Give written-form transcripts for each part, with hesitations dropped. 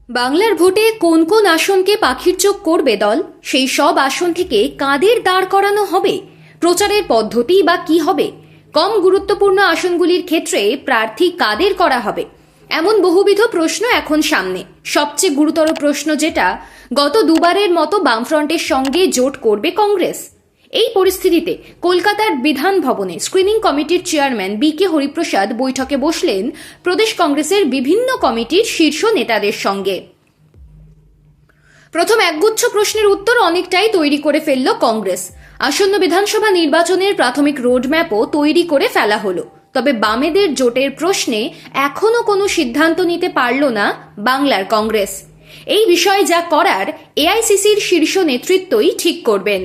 বাংলার ভোটে কোন কোন আসনকে পাখির চোখ করবে দল, সেই সব আসন থেকে কাদের দাঁড় করানো হবে, প্রচারের পদ্ধতি বা কি হবে, কম গুরুত্বপূর্ণ আসনগুলির ক্ষেত্রে প্রার্থী কাদের করা হবে, এমন বহুবিধ প্রশ্ন এখন সামনে। সবচেয়ে গুরুতর প্রশ্ন যেটা, গত দুবারের মতো বামফ্রন্টের সঙ্গে জোট করবে কংগ্রেস। এই পরিস্থিতিতে কলকাতার বিধান ভবনে স্ক্রিনিং কমিটির চেয়ারম্যান বি.কে. হরিপ্রসাদ বৈঠকে বসলেন প্রদেশ কংগ্রেসের বিভিন্ন কমিটির শীর্ষ নেতাদের সঙ্গে। প্রথম একগুচ্ছ প্রশ্নের উত্তর অনেকটাই তৈরি করে ফেলল কংগ্রেস। আসন্ন বিধানসভা নির্বাচনের প্রাথমিক রোডম্যাপও তৈরি করে ফেলা হলো। তবে বামেদের জোটের প্রশ্নে এখনো কোনো সিদ্ধান্ত নিতে পারল না বাংলার কংগ্রেস। এই বিষয়ে যা করার এআইসিসির শীর্ষ নেতৃত্বই ঠিক করবেন।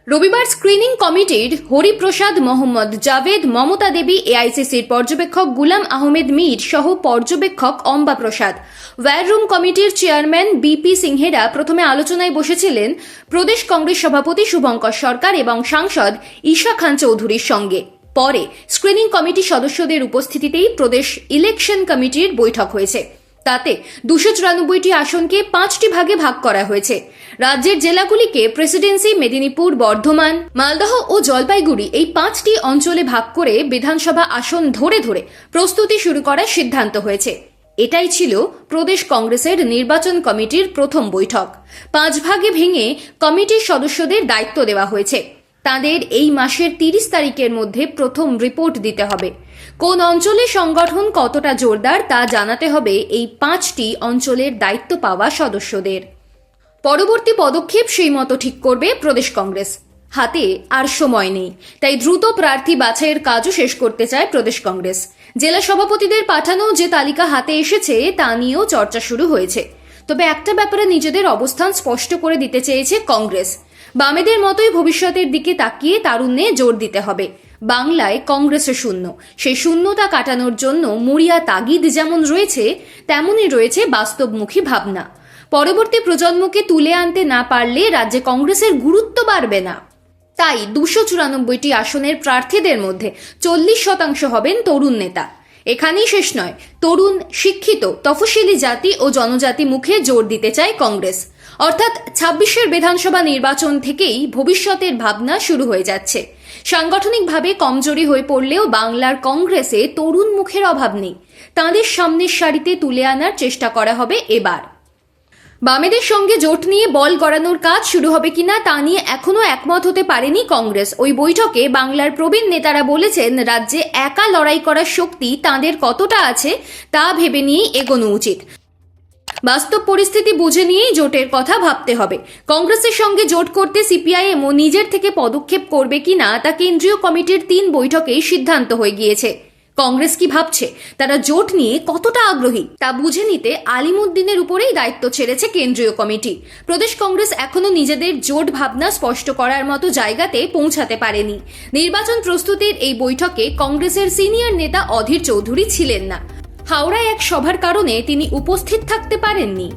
রবিবার স্ক্রিনিং কমিটির হরিপ্রসাদ, মোহাম্মদ জাভেদ, মমতা দেবী, এআইসিসির পর্যবেক্ষক গুলাম আহমেদ মীর সহ পর্যবেক্ষক অম্বা প্রসাদ, ওয়্যাররুম কমিটির চেয়ারম্যান বিপি সিংহেরা প্রথমে আলোচনায় বসেছিলেন প্রদেশ কংগ্রেস সভাপতি শুভঙ্কর সরকার এবং সাংসদ ঈশা খান চৌধুরীর সঙ্গে। পরে স্ক্রিনিং কমিটি সদস্যদের উপস্থিতিতেই প্রদেশ ইলেকশন কমিটির বৈঠক হয়েছে। তাতে 294টি আসনকে 5টি ভাগে ভাগ করা হয়েছে। রাজ্যের জেলাগুলিকে প্রেসিডেন্সি, মেদিনীপুর, বর্ধমান, মালদহ ও জলপাইগুড়ি এই 5টি অঞ্চলে ভাগ করে বিধানসভা আসন ধরে ধরে প্রস্তুতি শুরু করার সিদ্ধান্ত হয়েছে। এটাই ছিল প্রদেশ কংগ্রেসের নির্বাচন কমিটির প্রথম বৈঠক। 5 ভাগে ভেঙে কমিটির সদস্যদের দায়িত্ব দেওয়া হয়েছে। তাদের এই মাসের 30 তারিখের মধ্যে প্রথম রিপোর্ট দিতে হবে। কোন অঞ্চলে সংগঠন কতটা জোরদার তা জানাতে হবে এই 5টি অঞ্চলের দায়িত্ব পাওয়া সদস্যদের। পরবর্তী পদক্ষেপ সেই মতো ঠিক করবে প্রদেশ কংগ্রেস। হাতে আর সময় নেই, তাই দ্রুত প্রার্থী বাছাইয়ের কাজও শেষ করতে চায় প্রদেশ কংগ্রেস। জেলা সভাপতিদের পাঠানো যে তালিকা হাতে এসেছে তা নিয়েও চর্চা শুরু হয়েছে। তবে একটা ব্যাপারে নিজেদের অবস্থান স্পষ্ট করে দিতে চেয়েছে কংগ্রেস। বামেদের মতোই ভবিষ্যতের দিকে তাকিয়ে তারুণ্যে জোর দিতে হবে। বাংলায় কংগ্রেসের শূন্য, সেই শূন্যতা কাটানোর জন্য মরিয়া তাগিদ যেমন রয়েছে, তেমনই রয়েছে বাস্তবমুখী ভাবনা। পরবর্তী প্রজন্মকে তুলে আনতে না পারলে রাজ্যে কংগ্রেসের গুরুত্ব বাড়বে না। তাই 294টি আসনের প্রার্থীদের মধ্যে 40% হবেন তরুণ নেতা। এখানেই শেষ নয়, তরুণ, শিক্ষিত, তফসিলি জাতি ও জনজাতি মুখে জোর দিতে চায় কংগ্রেস। অর্থাৎ 26এর বিধানসভা নির্বাচন থেকেই ভবিষ্যতের ভাবনা শুরু হয়ে যাচ্ছে। সাংগঠনিকভাবে কমজোরি হয়ে পড়লেও বাংলার কংগ্রেসে তরুণ মুখের অভাব নেই। তাঁদের সামনের সারিতে তুলে আনার চেষ্টা করা হবে এবার। বামেদের সঙ্গে জোট নিয়ে বল গড়ানোর কাজ শুরু হবে কিনা তা নিয়ে এখনো একমত হতে পারেনি কংগ্রেস। ওই বৈঠকে বাংলার প্রবীণ নেতারা বলেছেন, রাজ্যে একা লড়াই করার শক্তি তাঁদের কতটা আছে তা ভেবে নিয়েই এগোনো উচিত। বাস্তব পরিস্থিতি বুঝে নিয়েই জোটের কথা ভাবতে হবে। কংগ্রেসের সঙ্গে জোট করতে সিপিআইএমও নিজের থেকে পদক্ষেপ করবে কিনা তা কেন্দ্রীয় কমিটির 3 বৈঠকেই সিদ্ধান্ত হয়ে গিয়েছে। কংগ্রেস কি ভাবছে, তারা জোট নিয়ে কতটা আগ্রহী তা বুঝে নিতে আলিমুদ্দিনের উপরেই দায়িত্ব ছেড়েছে কেন্দ্রীয় কমিটি। প্রদেশ কংগ্রেস এখনো নিজেদের জোট ভাবনা স্পষ্ট করার মতো জায়গাতে পৌঁছাতে পারেনি। নির্বাচন প্রস্তুতির এই বৈঠকে কংগ্রেসের সিনিয়র নেতা অধীর চৌধুরী ছিলেন না। হাওড়ায় এক সভার কারণে তিনি উপস্থিত থাকতে পারেননি।